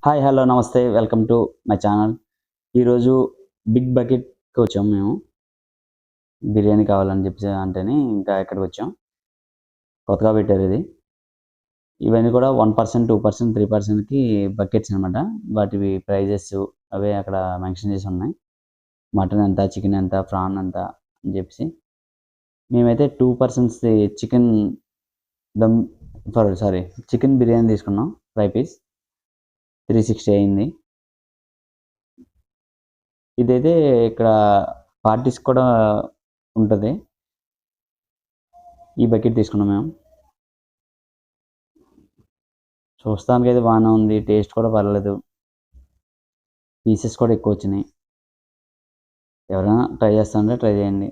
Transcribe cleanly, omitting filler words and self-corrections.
Hi hello నమస్తే welcome to my channel. ఈరోజు big బకెట్కి వచ్చాము మేము. బిర్యానీ కావాలని చెప్పేసి అంటేనే ఇంకా ఎక్కడికి వచ్చాం. కొత్తగా పెట్టారు ఇది. ఇవన్నీ కూడా 1%, 2%, 3%కి బకెట్స్ అనమాట. వాటివి ప్రైజెస్ అవే అక్కడ మెన్షన్ చేసి ఉన్నాయి. మటన్ ఎంత, చికెన్ ఎంత, ప్రాన్ ఎంత అని చెప్పేసి. మేమైతే 2% చికెన్ దమ్ చికెన్ బిర్యానీ తీసుకున్నాం. ఫ్రై పీస్ 360 అయింది. ఇదైతే ఇక్కడ పార్టీస్ కూడా ఉంటుంది. ఈ బకెట్ తీసుకున్నాం మేము. చూస్తానికి అయితే బాగానే ఉంది, టేస్ట్ కూడా పర్లేదు, పీసెస్ కూడా ఎక్కువ వచ్చినాయి. ఎవరైనా ట్రై చేస్తానంటే ట్రై చేయండి.